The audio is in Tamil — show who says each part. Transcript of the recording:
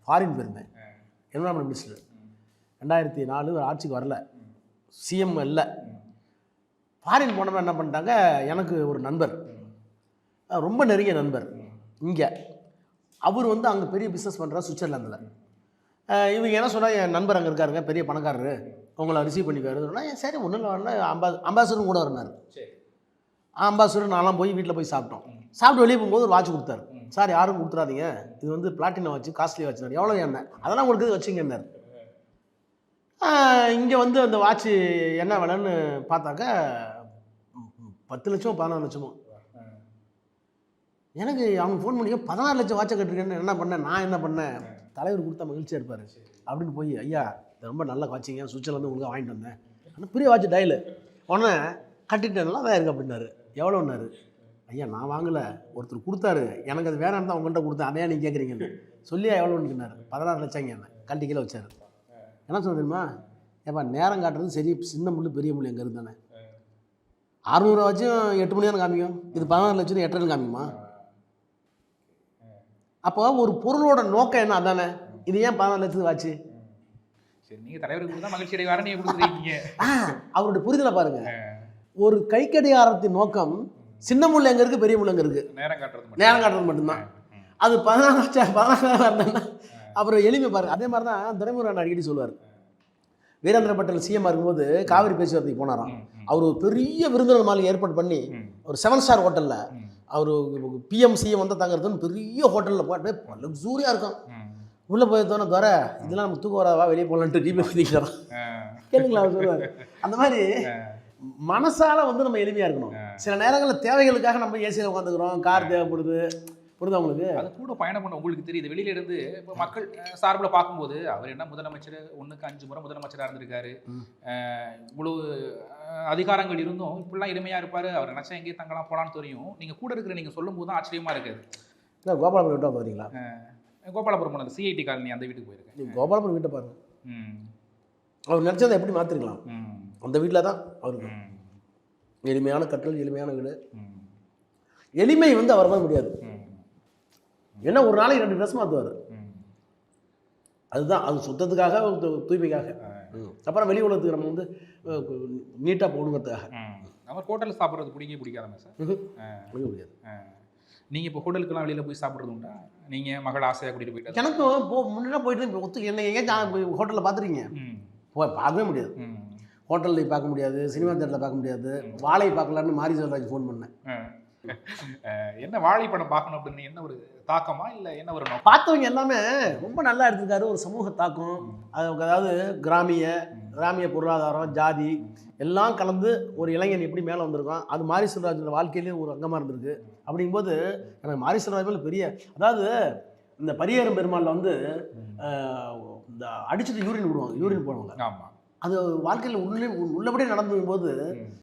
Speaker 1: ஃபாரின் போயிருந்தேன், என்விரான்மெண்ட் மினிஸ்டர். 2004 ஆட்சிக்கு வரல, சிஎம் இல்லை. ஃபாரின் போனவன் என்ன பண்ணிட்டாங்க, எனக்கு ஒரு நண்பர், ரொம்ப நெருங்கிய நண்பர் இங்கே, அவர் வந்து அங்கே பெரிய பிஸ்னஸ் பண்ணுறார் சுவிட்சர்லாந்தில். இவங்க என்ன சொன்னால், என் நண்பர் அங்கே இருக்காருங்க, பெரிய பணக்காரரு, உங்களை ரிசீவ் பண்ணிக்காருன்னா, சரி ஒன்றும் இல்லை வரல. அம்பாசிடரும் கூட இருந்தார். அம்பாசிடர் நான்லாம் போய் வீட்டில் போய் சாப்பிட்டோம். சாப்பிட்டு வெளியே போகும்போது ஒரு வாட்ச் கொடுத்தாரு. சார் யாரும் கொடுத்துறாதீங்க, இது வந்து பிளாட்டினம் வாட்ச், காஸ்ட்லி வாட்ச். எவ்வளோ என்ன, அதெல்லாம் உங்களுக்கு வச்சுங்கன்னார். இங்கே வந்து அந்த வாட்ச்சு என்ன விலைன்னு பார்த்தாக்கா 10 லட்சமோ 14 லட்சமோ. எனக்கு அவங்க ஃபோன் பண்ணி 16 லட்சம் வாட்சை கட்டிருக்கேன்னு என்ன பண்ணேன், நான் என்ன பண்ணேன், தலைவர் கொடுத்தா மகிழ்ச்சியாக இருப்பார் அப்படின்னு போய், ஐயா ரொம்ப நல்ல வாட்சிங்க, சுவிட்சர்லேருந்து உங்களுக்கு வாங்கிட்டு வந்தேன், ஆனால் பெரிய வாட்ச் டயலு உடனே கட்டிட்டேன்னா தான் இருக்குது அப்படின்னாரு. எவ்வளோன்னாரு. ஐயா நான் வாங்கலை, ஒருத்தர் கொடுத்தாரு, எனக்கு அது வேணான்னு தான் உங்கள்கிட்ட கொடுத்தேன், அதையா நீங்கள் கேட்குறீங்கன்னு சொல்லியா எவ்வளோன்னுக்குனாரு. 16 லட்சங்க என்ன கட்டி கீழே வச்சார். என்ன சொல்ல தெரியுமா, ஏப்பா நேரம் காட்டுறது சரி, சின்ன முள்ளு பெரிய முள்ளு எங்கே இருந்தானே, 600 வச்சும் 8 மணி நேரம் காமிக்கும், இது 16 லட்சம் 8 காமிக்குமா? அப்போ ஒரு பொருளோட நோக்கம் என்ன, அதானே. இது ஏன் 14 லட்சத்துக்கு வாட்சி?
Speaker 2: சரி, நீங்கள் தலைவருக்கு தான் மகிழ்ச்சி அடைவார நீங்கள் கொடுக்குறீங்க.
Speaker 1: அவருடைய புரிதலை பாருங்க. ஒரு கைக்கடிகாரத்தின் நோக்கம் சின்ன முள்ளு எங்கே இருக்குது, பெரிய முள்ளு எங்கே இருக்குது, நேரம் காட்டுறது மட்டும்தான். அது 14 இருந்தாங்கன்னா அப்புறம் எளிமை பாருங்க. அதே மாதிரி தான் துரைமுருகன் அடிக்கடி சொல்லுவார். வீரேந்திர பட்டேல் சிஎம் இருக்கும்போது காவிரி பேச்சுவார்த்தைக்கு போனாராம். அவர் ஒரு பெரிய விருந்தினர் மாளிகை ஏற்பாடு பண்ணி ஒரு 7 ஸ்டார் ஹோட்டலில் அவர் பிஎம் சிஎம் வந்து தங்குறதுன்னு பெரிய ஹோட்டலில் போட்டு லக்ஸூரியாக இருக்கும். உள்ளே போயிருந்தோன்னே தவிர இதெல்லாம் நம்ம தூக்கம் வராதா, வெளியே போகலான்ட்டு டிபி பற்றிக்கிறான். கேளுங்களா அவர் சொல்லுவார். அந்த மாதிரி மனசால வந்து நம்ம எளிமையாக இருக்கணும். சில நேரங்களில் தேவைகளுக்காக நம்ம ஏசியில் உட்காந்துக்கிறோம், கார் தேவைப்படுது, புரியுது உங்களுக்கு.
Speaker 2: அது கூட பயணம் பண்ண உங்களுக்கு தெரியுது. வெளியில இருந்து இப்போ மக்கள் சார்பில் பார்க்கும்போது அவர் என்ன முதலமைச்சர் 1க்கு 5 முறை முதலமைச்சராக இருந்திருக்காரு, இவ்வளவு அதிகாரங்கள் இருந்தும் இப்படிலாம் எளிமையாக இருப்பார், அவர் நினச்சா எங்கேயும் தங்கலாம் போகலான்னு தெரியும். நீங்கள் கூட இருக்கிற நீங்கள் சொல்லும் போது தான் ஆச்சரியமாக இருக்குது.
Speaker 1: இல்லை கோபாலபுரம் வீட்டை போகிறீங்களா?
Speaker 2: கோபாலபுரம் போனது சிஐடி காலனி, அந்த வீட்டுக்கு போயிருக்கேன்.
Speaker 1: நீங்கள் கோபாலபுரம் வீட்டை பாருங்கள். அவர் நினச்சதை எப்படி மாற்றிருக்கலாம். அந்த வீட்டில் தான் அவருக்கு எளிமையான கட்டல், எளிமையான வீடு. எளிமை வந்து அவர் தான் முடியாது. என்ன ஒரு நாளைக்கு 2 ட்ரெஸ் மாற்றுவார். அதுதான், அது சுத்தத்துக்காக, தூய்மைக்காக. அப்புறம் வெளி உலகத்துக்கு நம்ம வந்து நீட்டாக போகணுங்கிறதுக்காக.
Speaker 2: அவர் ஹோட்டலில் சாப்பிட்றது பிடிக்காத சார்?
Speaker 1: முடியாது.
Speaker 2: நீங்கள் இப்போ ஹோட்டலுக்குலாம் வெளியில் போய் சாப்பிட்றது உண்டா? நீங்கள் மகள் ஆசையாக கூட்டிகிட்டு போயிட்டு?
Speaker 1: எனக்கும் முன்னாடி போயிட்டு ஒத்துக்கு என்ன எங்கேயும் ஹோட்டலில் பார்த்துருக்கீங்க? பார்க்கவே முடியாது. ஹோட்டலில் பார்க்க முடியாது, சினிமா தேட்டரில் பார்க்க முடியாது. வாழை பார்க்கலான்னு மாரி செல்வராஜ் ஃபோன் பண்ணேன்.
Speaker 2: என்ன வாழை படம் பார்க்கணும் அப்படின்னு என்ன ஒரு தாக்கமா, இல்லை என்ன ஒரு
Speaker 1: பார்த்தவங்க எல்லாமே ரொம்ப நல்லா எடுத்திருக்காரு. ஒரு சமூக தாக்கம், அதாவது கிராமிய பொருளாதாரம், ஜாதி எல்லாம் கலந்து ஒரு இளைஞன் எப்படி மேலே வந்திருக்கான், அது மாரி செல்வராஜோட வாழ்க்கையிலேயே ஒரு அங்கமாக இருந்திருக்கு. அப்படிங்கும்போது எனக்கு மாரி செல்வராஜ் மேலே பெரிய, அதாவது இந்த பரியேறும் பெருமாளில் வந்து இந்த அடிச்சுட்டு யூரின் போடுவாங்க. ஆமாம், அது வாழ்க்கையில் உள்ளபடியே நடந்து போது